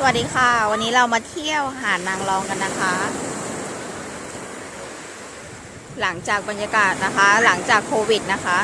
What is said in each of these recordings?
วัสดีค่ะวันนี้เรามาเที่ยวหาดนางรองกันนะคะ หลังจากบรรยากาศนะคะหลังจากโควิดนะคะ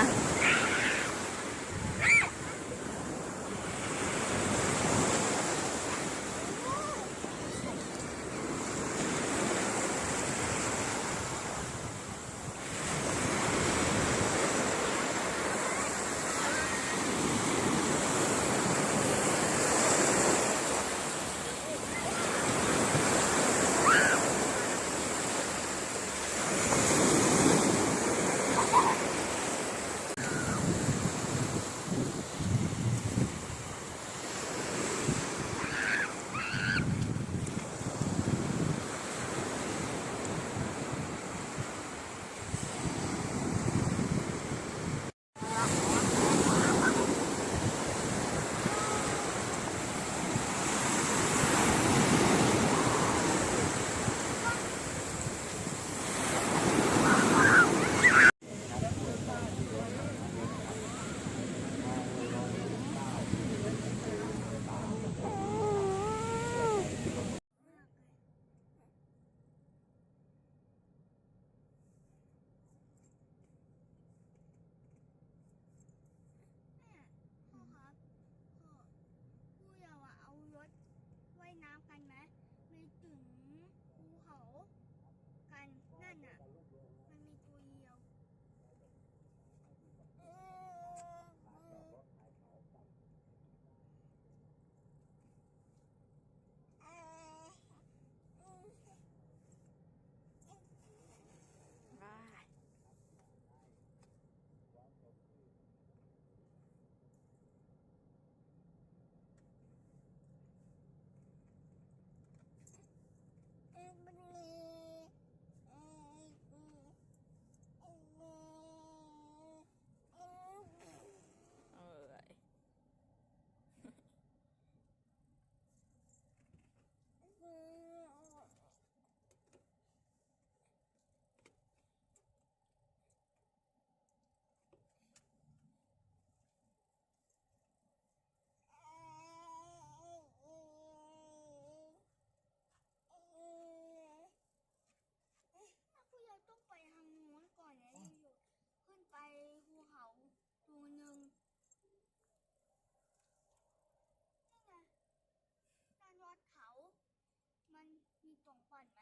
พ่อครับพ่อผู้เยาว์เอารถว่ายน้ำกันไหมไปถึงภูเขากันนั่นน่ะมันมีตัวเดียวผู้เยาว์ต้องไปทางนู้นก่อนนะอยู่ขึ้นไปภูเขาตัวหนึ่งนี่ไงด้านยอดเขามันมีสองฝั่งไหม